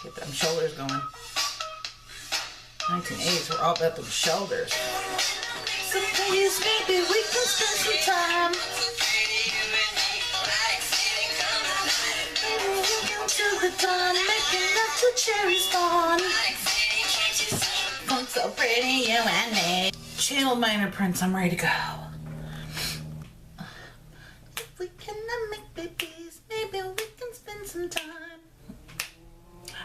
Get them shoulders going. 1980s, we're all about them shoulders. So please, maybe we can spend some time. Till the dawn, making love till cherries gone. Looks so pretty, you and me. Channel Minor Prince, I'm ready to go. If we cannot make babies, maybe we can spend some time.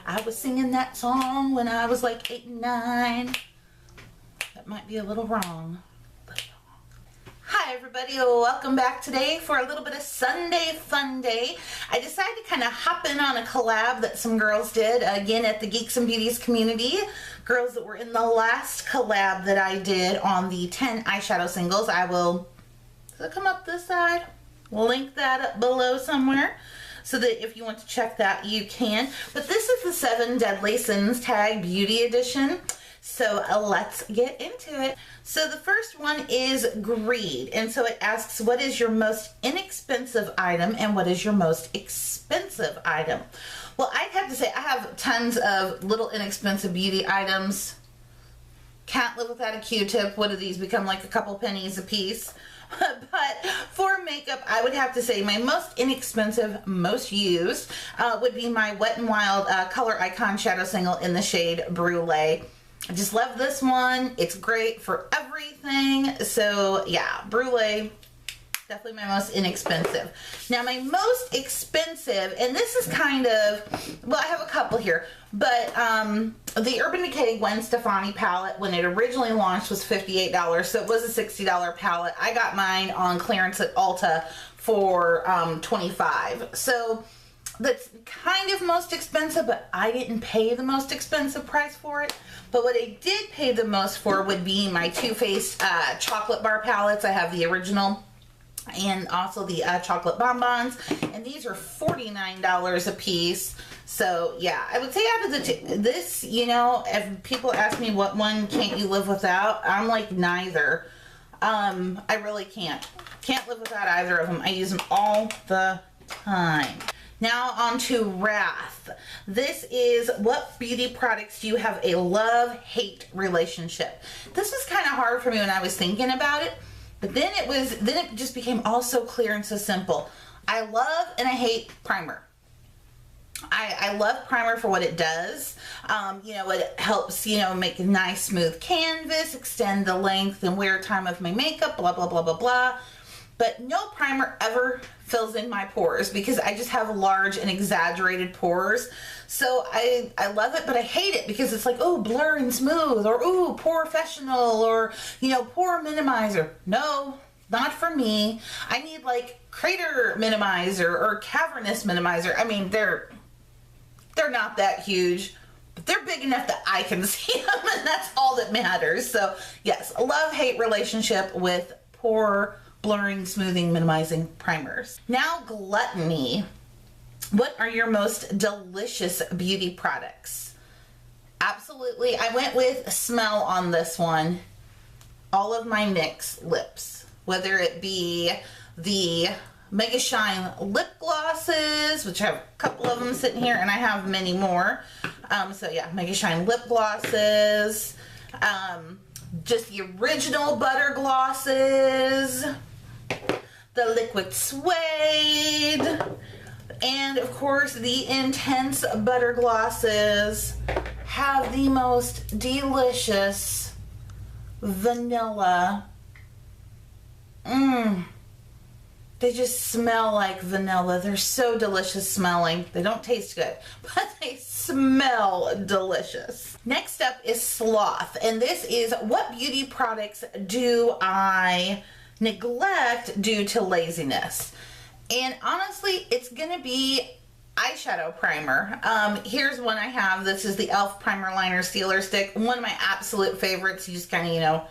I was singing that song when I was like 8 and 9. That might be a little wrong. Hi everybody, welcome back today for a little bit of Sunday Fun Day. I decided to kind of hop in on a collab that some girls did, again at the Geeks and Beauties community. Girls that were in the last collab that I did on the 10 eyeshadow singles. I will, does it come up this side? We'll link that up below somewhere, so that if you want to check that, you can. But this is the 7 Deadly Sins Tag Beauty Edition. So let's get into it. So the first one is greed. And so it asks, what is your most inexpensive item and what is your most expensive item? Well, I'd have to say I have tons of little inexpensive beauty items. Can't live without a Q-tip. What do these become, like a couple pennies a piece? But for makeup, I would have to say my most inexpensive, most used would be my Wet n Wild Color Icon Shadow Single in the shade Brulee. I just love this one. It's great for everything. So yeah, Brulee, definitely my most inexpensive. Now my most expensive, and this is kind of, well, I have a couple here, but the Urban Decay Gwen Stefani palette, when it originally launched, was $58, so it was a $60 palette. I got mine on clearance at Ulta for $25. So that's kind of most expensive, but I didn't pay the most expensive price for it. But what I did pay the most for would be my Too Faced chocolate bar palettes. I have the original and also the chocolate bonbons, and these are $49 a piece. So yeah, I would say out of the this, you know, if people ask me what one can't you live without, I'm like neither. I really can't live without either of them. I use them all the time. Now on to Wrath. This is, what beauty products do you have a love-hate relationship? This was kind of hard for me when I was thinking about it, but then it just became all so clear and so simple. I love and I hate primer. I love primer for what it does. You know, it helps, you know, make a nice smooth canvas, extend the length and wear time of my makeup, blah, blah, blah, blah, blah. But no primer ever fills in my pores because I just have large and exaggerated pores. So I love it, but I hate it because it's like, oh, blur and smooth, or oh, POREfessional, or, you know, pore minimizer. No, not for me. I need like crater minimizer or cavernous minimizer. I mean, they're not that huge, but they're big enough that I can see them, and that's all that matters. So yes, a love-hate relationship with pore blurring, smoothing, minimizing primers. Now, Gluttony. What are your most delicious beauty products? Absolutely, I went with smell on this one. All of my NYX lips, whether it be the Mega Shine lip glosses, which I have a couple of them sitting here, and I have many more. So yeah, Mega Shine lip glosses, just the original butter glosses, the liquid suede, and of course the intense butter glosses have the most delicious vanilla. They just smell like vanilla. They're so delicious smelling. They don't taste good, but they smell delicious. Next up is Sloth, and this is, what beauty products do I neglect due to laziness? And honestly, it's gonna be eyeshadow primer. Here's one I have. This is the e.l.f. Primer Liner Sealer Stick. One of my absolute favorites. You just kind of, you know,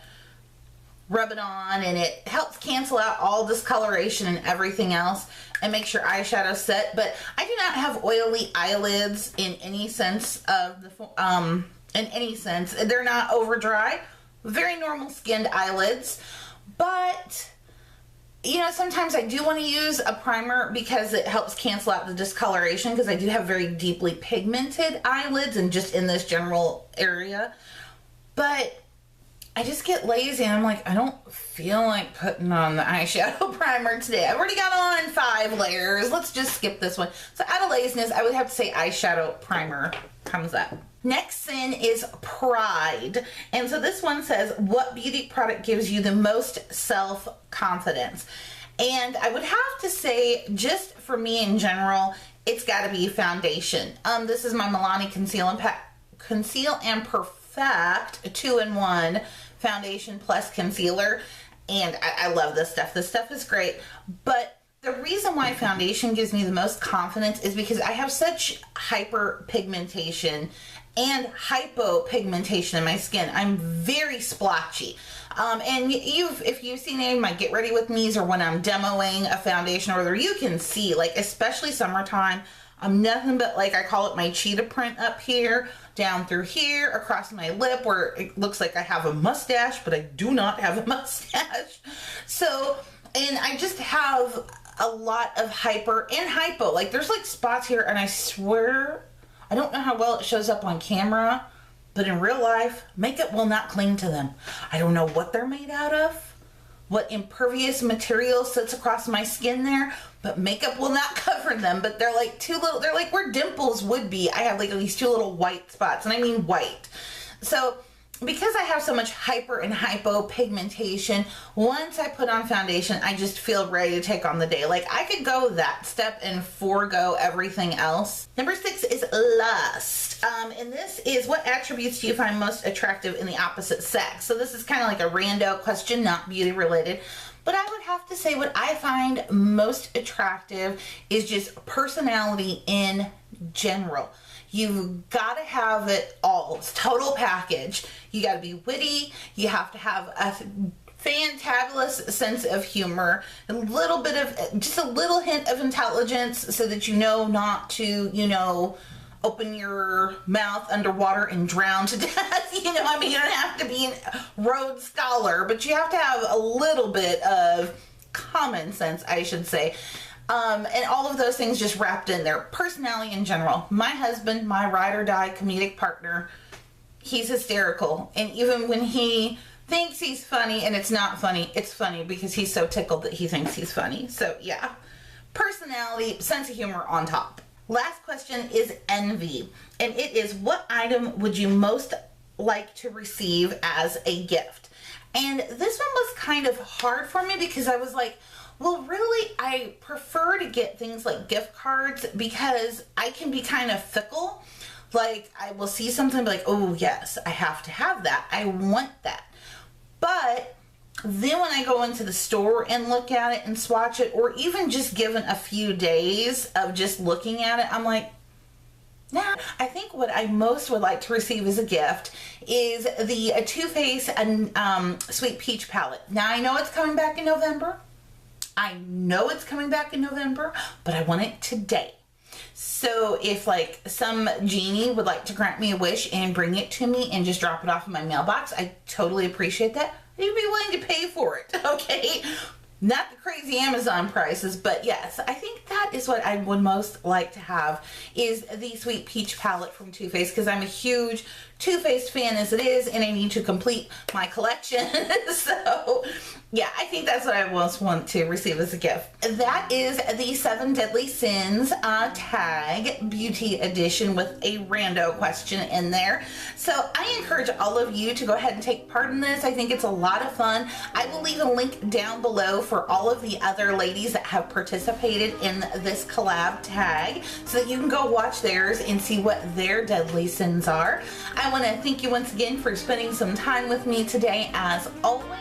rub it on, and it helps cancel out all discoloration and everything else and makes your eyeshadow set. But I do not have oily eyelids in any sense of the they're not over dry, very normal skinned eyelids. But you know, sometimes I do want to use a primer because it helps cancel out the discoloration, because I do have very deeply pigmented eyelids and just in this general area. But I just get lazy and I'm like, I don't feel like putting on the eyeshadow primer today. I've already got on 5 layers. Let's just skip this one. So out of laziness, I would have to say eyeshadow primer comes up. Next sin is pride. And so this one says, what beauty product gives you the most self-confidence? And I would have to say, just for me in general, it's got to be foundation. This is my Milani Conceal and Perfect 2-in-1 foundation plus concealer. And I love this stuff. This stuff is great. But the reason why foundation gives me the most confidence is because I have such hyperpigmentation and hypopigmentation in my skin. I'm very splotchy. And if you've seen any of my Get Ready With Me's or when I'm demoing a foundation or whatever, you can see, like, especially summertime, I'm nothing but, like, I call it my cheetah print up here, down through here, across my lip where it looks like I have a mustache, but I do not have a mustache. So, and I just have a lot of hyper and hypo. Like, there's like spots here, and I swear, I don't know how well it shows up on camera, but in real life, makeup will not cling to them. I don't know what they're made out of, what impervious material sits across my skin there, but makeup will not cover them. But they're like they're like where dimples would be. I have like at least 2 little white spots, and I mean white. So because I have so much hyper and hypo pigmentation, once I put on foundation, I just feel ready to take on the day. Like, I could go that step and forego everything else. Number 6 is lust. And this is, what attributes do you find most attractive in the opposite sex? So this is kind of like a rando question, not beauty related. But I would have to say what I find most attractive is just personality in general. You've got to have it all. It's total package. You got to be witty. You have to have a fantabulous sense of humor, a little bit of, just a little hint of intelligence so that you know not to, you know, open your mouth underwater and drown to death. You know, I mean, you don't have to be a Rhodes Scholar, but you have to have a little bit of common sense, I should say. And all of those things just wrapped in there. Personality in general. My husband, my ride or die comedic partner, he's hysterical. And even when he thinks he's funny and it's not funny, it's funny because he's so tickled that he thinks he's funny. So yeah, personality, sense of humor on top. Last question is envy. And it is, what item would you most like to receive as a gift? And this one was kind of hard for me because I was like, well, really, I prefer to get things like gift cards because I can be kind of fickle. Like, I will see something and be like, oh, yes, I have to have that. I want that. But then when I go into the store and look at it and swatch it, or even just given a few days of just looking at it, I'm like, nah. I think what I most would like to receive as a gift is the Too Faced Sweet Peach palette. Now, I know it's coming back in November. I know it's coming back in November, but I want it today. So if like some genie would like to grant me a wish and bring it to me and just drop it off in my mailbox, I totally appreciate that. I'd be willing to pay for it, okay? Not the crazy Amazon prices, but yes, I think that is what I would most like to have, is the Sweet Peach palette from Too Faced, because I'm a huge Too Faced fan as it is, and I need to complete my collection. So yeah, I think that's what I most want to receive as a gift. That is the 7 Deadly Sins tag beauty edition with a rando question in there. So I encourage all of you to go ahead and take part in this. I think it's a lot of fun. I will leave a link down below for all of the other ladies that have participated in this collab tag so that you can go watch theirs and see what their deadly sins are. I want to thank you once again for spending some time with me today, as always.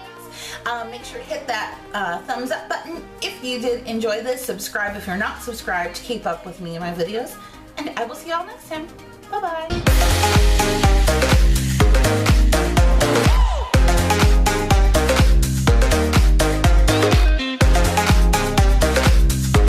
Make sure to hit that thumbs up button if you did enjoy this. Subscribe if you're not subscribed to keep up with me and my videos. And I will see y'all next time. Bye-bye.